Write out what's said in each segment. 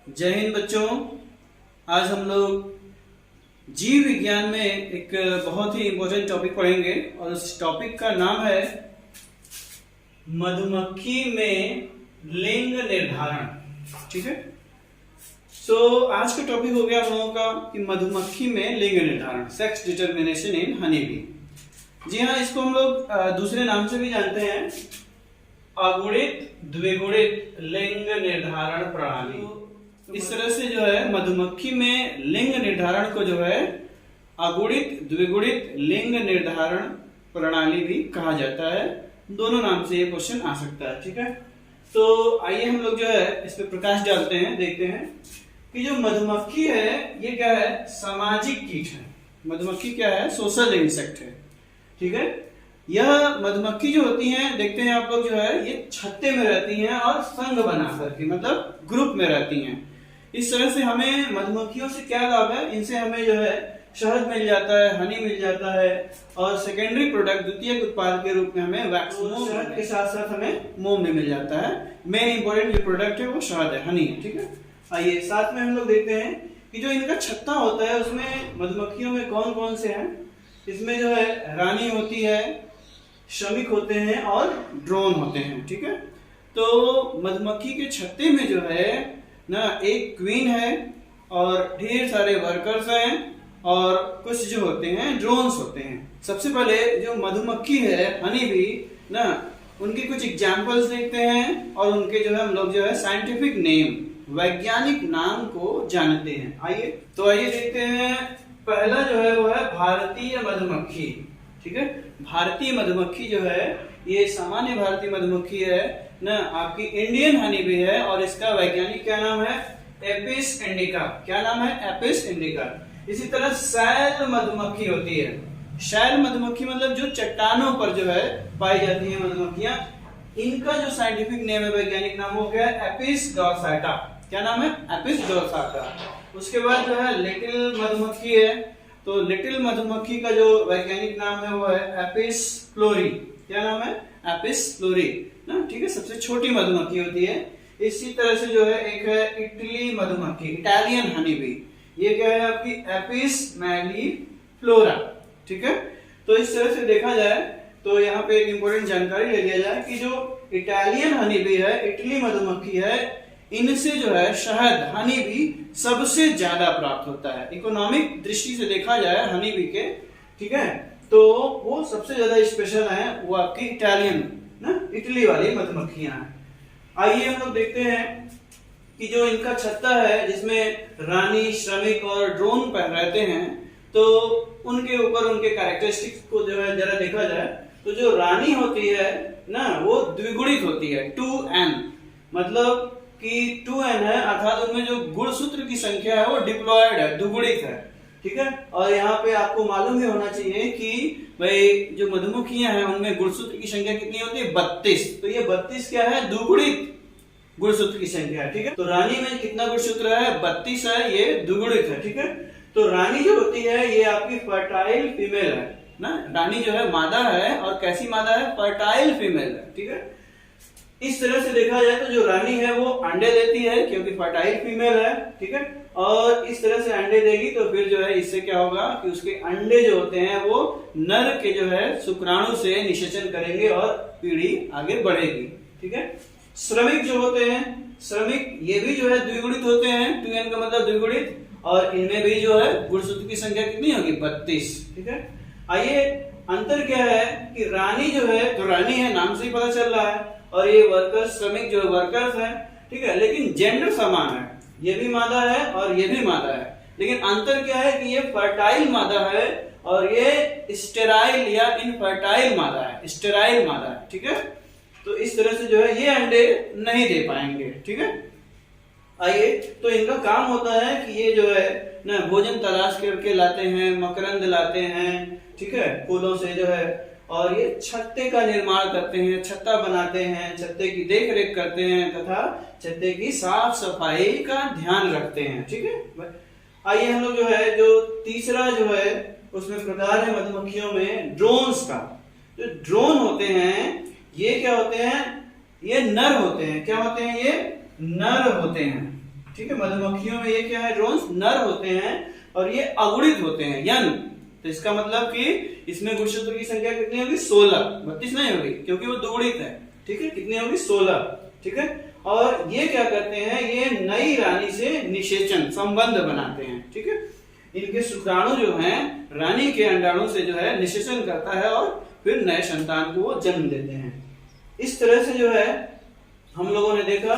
जय हिंद बच्चों। आज हम लोग जीव विज्ञान में एक बहुत ही इम्पोर्टेंट टॉपिक पढ़ेंगे और उस टॉपिक का नाम है मधुमक्खी में लिंग निर्धारण। ठीक है, सो आज का टॉपिक हो गया हम लोगों का कि मधुमक्खी में लिंग निर्धारण, sex determination in honey bee. जी हाँ, इसको हम लोग दूसरे नाम से भी जानते हैं, अगुणित द्विगुणित लिंग निर्धारण प्रणाली। इस तरह से जो है मधुमक्खी में लिंग निर्धारण को जो है अगुणित द्विगुणित लिंग निर्धारण प्रणाली भी कहा जाता है। दोनों नाम से ये क्वेश्चन आ सकता है। ठीक है, तो आइए हम लोग जो है इस पे प्रकाश डालते हैं, देखते हैं कि जो मधुमक्खी है ये क्या है, सामाजिक कीट है। मधुमक्खी क्या है, सोशल इंसेक्ट है। ठीक है, यह मधुमक्खी जो होती हैं, देखते हैं आप लोग जो है ये छत्ते में रहती हैं और संघ बना करके, मतलब ग्रुप में रहती हैं। इस तरह से हमें मधुमक्खियों से क्या लाभ है, इनसे हमें जो है शहद मिल जाता है, हनी मिल जाता है और सेकेंडरी प्रोडक्ट द्वितीयक उत्पाद के रूप में हमें वैक्स, शहद के साथ साथ हमें मोम भी मिल जाता है। मेन इंपॉर्टेंट जो प्रोडक्ट है वो शहद है, हनी है। ठीक है, आइए साथ में हम लोग देखते हैं कि जो इनका छत्ता होता है उसमें मधुमक्खियों में कौन कौन से हैं। इसमें जो है रानी होती है, श्रमिक होते हैं और ड्रोन होते हैं। ठीक है, तो मधुमक्खी के छत्ते में जो है ना एक क्वीन है और ढेर सारे वर्कर्स हैं और कुछ जो होते हैं ड्रोन्स होते हैं। सबसे पहले जो मधुमक्खी है हनी बी ना, उनके कुछ एग्जांपल्स देखते हैं और उनके जो है हम लोग जो है साइंटिफिक नेम, वैज्ञानिक नाम को जानते हैं। आइए तो आइए देखते हैं। पहला जो है वो है भारतीय मधुमक्खी। ठीक है, भारतीय मधुमक्खी जो है ये सामान्य भारतीय मधुमक्खी है ना, आपकी इंडियन हनी बी है और इसका वैज्ञानिक क्या नाम है, एपिस इंडिका। क्या नाम है, एपिस इंडिका। इसी तरह शैल मधुमक्खी होती है। शैल मधुमक्खी मतलब जो चट्टानों पर जो है पाई जाती है मधुमक्खियां, इनका जो साइंटिफिक नेम है, वैज्ञानिक नाम हो गया एपिस डॉर्साटा। क्या नाम है, एपिस डॉर्साटा। उसके बाद जो है लिटिल मधुमक्खी है, तो लिटिल मधुमक्खी का जो वैज्ञानिक नाम है वो है एपिस फ्लोरी। क्या नाम है, एपिस फ्लोरी ना। ठीक है, सबसे छोटी मधुमक्खी होती है। इसी तरह से जो है एक है इटली मधुमक्खी, इटालियन हनी बी। ये क्या है आपकी एपिस मैलीफ्लोरा। ठीक है, तो इस तरह से देखा जाए तो यहाँ पे एक इंपॉर्टेंट जानकारी ले लिया जाए कि जो इटालियन हनी बी है, इटली मधुमक्खी है, इनसे जो है शहद हनी बी सबसे ज्यादा प्राप्त होता है। इकोनॉमिक दृष्टि से देखा जाए हनी बी के, ठीक है, तो वो सबसे ज्यादा स्पेशल है, वो आपकी इटालियन ना, इटली वाली मधुमक्खियां हैं। आइए हम लोग देखते हैं कि जो इनका छत्ता है जिसमें रानी, श्रमिक और ड्रोन पर रहते हैं, तो उनके ऊपर उनके कैरेक्टरिस्टिक्स को जो है जरा देखा जाए तो जो रानी होती है ना वो द्विगुणित होती है, 2n, मतलब कि 2n है, अर्थात उनमें जो गुणसूत्र की संख्या है वो डिप्लॉयड है, दुगुणित है। ठीक है, और यहाँ पे आपको मालूम ही होना चाहिए कि भाई जो मधुमक्खियां हैं उनमें गुणसूत्र की संख्या कितनी होती है, 32। तो ये 32 क्या है, दुगुणित गुणसूत्र की संख्या है। ठीक है, तो रानी में कितना गुणसूत्र है, 32 है, ये दुगुणित है। ठीक है, तो रानी जो होती है ये आपकी फर्टाइल फीमेल है ना। रानी जो है मादा है और कैसी मादा है, फर्टाइल फीमेल है। ठीक है, इस तरह से देखा जाए तो जो रानी है वो अंडे देती है क्योंकि फर्टाइल फीमेल है। ठीक है, और इस तरह से अंडे देगी तो फिर जो है इससे क्या होगा कि उसके अंडे जो होते हैं वो नर के जो है शुक्राणु से निषेचन करेंगे और पीढ़ी आगे बढ़ेगी। ठीक है, श्रमिक जो होते हैं, श्रमिक ये भी जो है द्विगुणित होते हैं, 2n का मतलब द्विगुणित, और इनमें भी जो है गुणसूत्र की संख्या कितनी होगी, 32। ठीक है, आइए अंतर क्या है कि रानी जो है तो रानी है, नाम से ही पता चल रहा है, और ये वर्कर्स, श्रमिक जो वर्कर्स हैं। ठीक है, लेकिन जेंडर समान है, ये भी मादा है और ये भी मादा है, लेकिन अंतर क्या है कि ये फर्टाइल मादा है और ये स्टेराइल या इनफर्टाइल मादा है, स्टेराइल मादा है। ठीक है, तो इस तरह से जो है ये अंडे नहीं दे पाएंगे। ठीक है, आइए तो इनका काम होता है कि ये जो है ना भोजन तलाश करके लाते हैं, मकरंद लाते हैं, ठीक है, फूलों से जो है, और ये छत्ते का निर्माण करते हैं, छत्ता बनाते हैं, छत्ते की देख रेख करते हैं तथा छत्ते की साफ सफाई का ध्यान रखते हैं। ठीक है, आइए हम लोग जो है जो तीसरा जो है उसमें प्रकार है मधुमक्खियों में ड्रोन्स का। जो ड्रोन होते हैं ये क्या होते हैं, ये नर होते हैं। क्या होते हैं, ये नर होते हैं। ठीक है, मधुमक्खियों में ये क्या है, ड्रोन्स नर होते हैं और ये अगुणित होते हैं, यंग। तो इसका मतलब कि इसमें गुणसूत्र की संख्या कितनी होगी, 16, 32 नहीं होगी क्योंकि वो दुगुणित है। ठीक है, कितनी होगी, 16। ठीक है, और ये क्या करते हैं, ये नई रानी से निषेचन संबंध बनाते हैं। ठीक है, इनके शुक्राणु जो हैं रानी के अंडाणु से जो है निषेचन करता है और फिर नए संतान को वो जन्म देते हैं। इस तरह से जो है हम लोगों ने देखा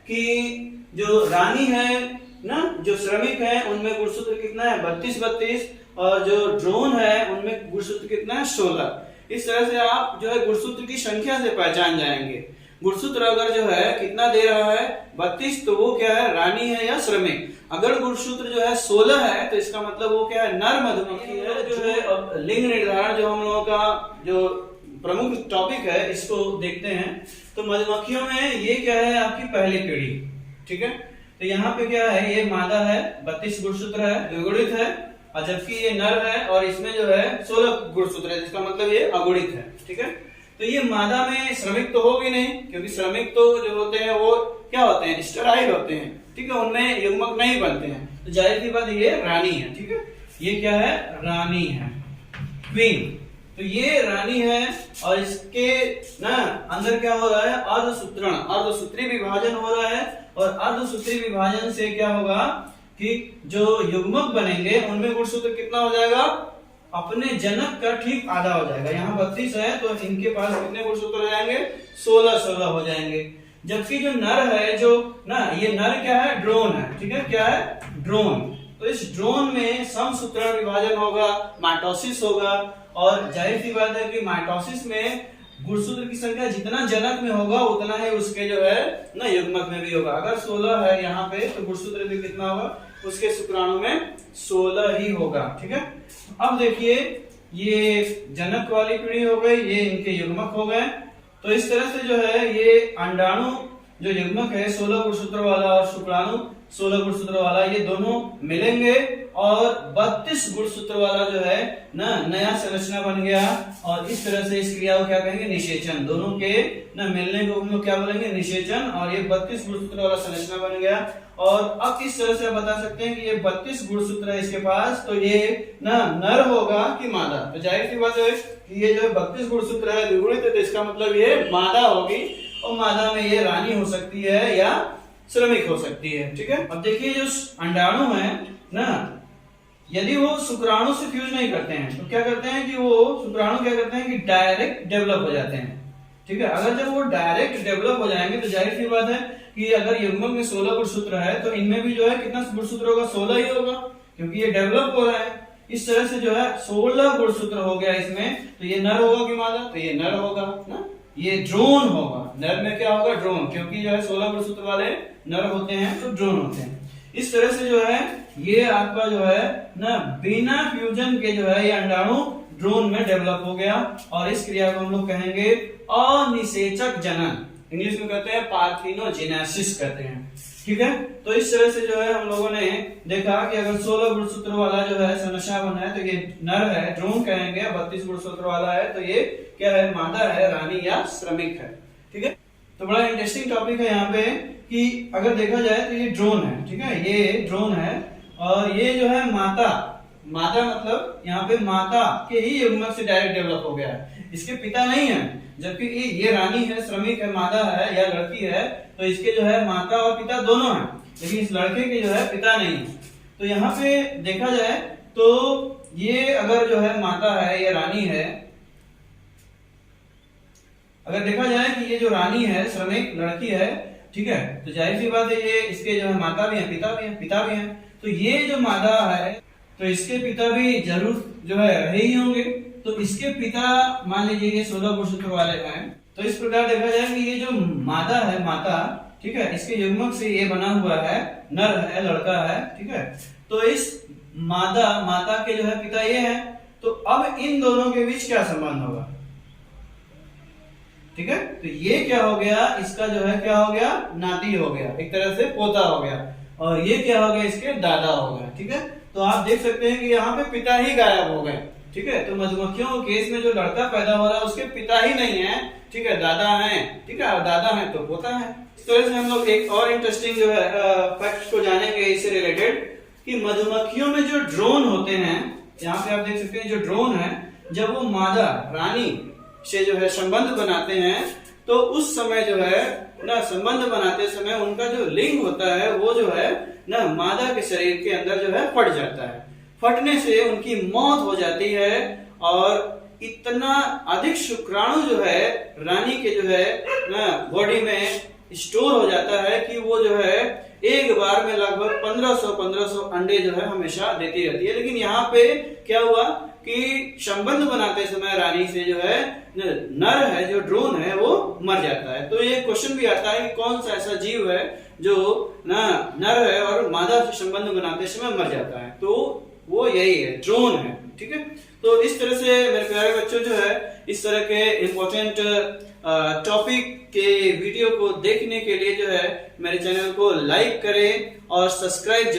कि जो रानी है ना, जो श्रमिक है उनमें गुणसूत्र कितना है, 32, और जो ड्रोन है उनमें गुणसूत्र कितना है, 16। इस तरह से आप जो है गुणसूत्र की संख्या से पहचान जाएंगे। गुणसूत्र अगर जो है कितना दे रहा है, 32, तो वो क्या है, रानी है या श्रमिक। अगर गुणसूत्र जो है 16 है तो इसका मतलब वो क्या है, नर मधुमक्खी है। जो है अब लिंग निर्धारण जो हम लोगों का जो प्रमुख टॉपिक है इसको देखते हैं। तो मधुमक्खियों में ये क्या है, आपकी पहली पीढ़ी। ठीक है, तो यहाँ पे क्या है, ये मादा है, 32 गुणसूत्र है, द्विगुणित है, और जबकि ये नर है और इसमें जो है 16 गुणसूत्र है, जिसका मतलब ये अगुणित है। ठीक है, तो ये मादा में श्रमिक तो होगी नहीं, क्योंकि श्रमिक तो जो होते हैं वो क्या होते हैं, स्टेराइल होते हैं। ठीक है, उनमें युग्मक नहीं बनते हैं, तो जाहिर सी बात ये रानी है। ठीक है, ये क्या है, रानी है, क्वीन। तो ये रानी है और इसके ना अंदर क्या हो रहा है, अर्धसूत्रण, अर्धसूत्री विभाजन हो रहा है, और अर्धसूत्री विभाजन से क्या होगा कि जो युग्मक बनेंगे उनमें गुणसूत्र कितना हो जाएगा, अपने जनक का ठीक आधा हो जाएगा। यहाँ 32 है तो इनके पास कितने गुणसूत्र हो जाएंगे, 16 हो जाएंगे। जबकि जो नर है, जो ना ये नर क्या है, ड्रोन है। ठीक है, क्या है, ड्रोन। तो इस ड्रोन में समसूत्रण विभाजन होगा, माइटोसिस होगा, और जाहिर सी बात है कि माइटोसिस में गुणसूत्र की संख्या जितना जनक में होगा उतना ही उसके जो है ना युग्मक में भी होगा। अगर 16 है यहाँ पे तो गुणसूत्र भी कितना होगा, उसके शुक्राणु में 16 ही होगा। ठीक है, अब देखिए ये जनक वाली पीढ़ी हो गई, ये इनके युग्मक हो गए। तो इस तरह से जो है ये अंडाणु जो युग्मक है 16 गुणसूत्र वाला और शुक्राणु 16 गुणसूत्र वाला, ये दोनों मिलेंगे और 32 गुणसूत्र वाला जो है ना नया संरचना बन गया। और इस तरह से इस क्रिया को क्या कहेंगे, निषेचन। दोनों के ना मिलने को हम लोग क्या बोलेंगे, निषेचन। और ये 32 गुणसूत्र वाला संरचना बन गया। और अब किस तरह से आप बता सकते हैं कि ये 32 गुणसूत्र है इसके पास, तो ये ना नर होगा कि मादा। तो जाहिर सी बात है कि ये जो 32 गुणसूत्र है द्विगुणित है, तो इसका मतलब ये मादा होगी, और मादा में ये रानी हो सकती है या श्रमिक हो सकती है। ठीक है, अब देखिए जो अंडाणु है ना, यदि वो शुक्राणु से फ्यूज नहीं करते हैं तो क्या करते हैं कि वो शुक्राणु क्या करते हैं कि डायरेक्ट डेवलप हो जाते हैं। ठीक है, अगर जब वो डायरेक्ट डेवलप हो जाएंगे तो जाहिर सी बात है कि अगर युग्मक में 16 गुणसूत्र है तो इनमें भी जो है कितना गुणसूत्र होगा, 16 ही होगा, क्योंकि ये डेवलप हो रहा है। इस तरह से जो है 16 गुणसूत्र हो गया इसमें। तो ये नर होगा कि मादा, तो ये नर होगा ना, ये ड्रोन होगा। नर में क्या होगा, ड्रोन, क्योंकि जो है 16 गुणसूत्र वाले नर होते हैं तो ड्रोन होते हैं। इस तरह से जो है ये आपका जो है ना बिना फ्यूजन के जो है ये अंडाणु ड्रोन में डेवलप हो गया। और इस क्रिया को हम लोग कहेंगे अनिषेचक जनन, इंग्लिश में कहते हैं पार्थिनोजेनेसिस कहते हैं। ठीक है, तो इस तरह से जो है हम लोगों ने देखा कि अगर 16 गुणसूत्र वाला जो है संरचना बना है तो ये नर है, ड्रोन कहेंगे। 32 गुणसूत्र वाला है तो ये क्या है, मादा है, रानी या श्रमिक है। ठीक है, तो बड़ा इंटरेस्टिंग टॉपिक है यहाँ पे कि अगर देखा जाए तो ये ड्रोन है। ठीक है, ये ड्रोन है और ये जो है माता मतलब यहाँ पे माता के ही युग्मक से डायरेक्ट डेवलप हो गया है, इसके पिता नहीं है। जबकि ये रानी है, श्रमिक है, मादा है या लड़की है, तो इसके जो है माता और पिता दोनों हैं, लेकिन इस लड़के के जो है पिता नहीं है। तो यहाँ पे देखा जाए तो ये अगर जो है माता है या रानी है, अगर देखा जाए कि ये जो रानी है श्रमिक लड़की है, ठीक है, तो जाहिर सी बात है ये इसके जो है माता भी है, पिता भी है। तो ये जो मादा है तो इसके पिता भी जरूर जो है रहे ही होंगे। तो इसके पिता मान लीजिए ये 16 गुणसूत्र वाले हैं। तो इस प्रकार देखा जाए कि ये जो मादा है, माता, ठीक है, इसके युग्मक से ये बना हुआ है, नर है, लड़का है। ठीक है, तो इस माता के जो है पिता ये है। तो अब इन दोनों के बीच क्या संबंध होगा, ठीक है, तो ये क्या हो गया, इसका जो है क्या हो गया, नाती हो गया, एक तरह से पोता हो गया। और ये क्या हो गया, इसके दादा हो गया। ठीक है, तो आप देख सकते हैं कि यहाँ पे पिता ही गायब हो गए। ठीक है। तो मधुमक्खियों के केस में जो लड़का पैदा हो रहा है उसके पिता ही नहीं है, ठीक है, दादा हैं, ठीक है, और दादा है तो पोता है। इस तरह से हम लोग एक और इंटरेस्टिंग जो है फैक्ट को जानेंगे इससे रिलेटेड कि मधुमक्खियों में जो ड्रोन होते हैं, यहाँ पे आप देख सकते हैं जो ड्रोन है, जब वो मादा रानी से जो है संबंध बनाते हैं तो उस समय जो है ना, संबंध बनाते समय उनका जो लिंग होता है वो जो है ना मादा के शरीर के अंदर जो है फट जाता है। फटने से उनकी मौत हो जाती है और इतना अधिक शुक्राणु जो है रानी के जो है ना बॉडी में स्टोर हो जाता है कि वो जो है एक बार में लगभग 1500 अंडे जो है हमेशा देती रहती है। लेकिन यहाँ पे क्या हुआ कि संबंध बनाते समय रानी से जो है नर है, जो ड्रोन है, वो मर जाता है। तो ये क्वेश्चन भी आता है कि कौन सा ऐसा जीव है जो ना नर है और मादा से संबंध बनाते समय मर जाता है, तो वो यही है, ड्रोन है, ठीक है। तो इस तरह से मेरे प्यारे बच्चों जो है इस तरह के इम्पोर्टेंट टॉपिक के वीडियो को देखने के लिए जो है मेरे चैनल को लाइक करें और सब्सक्राइब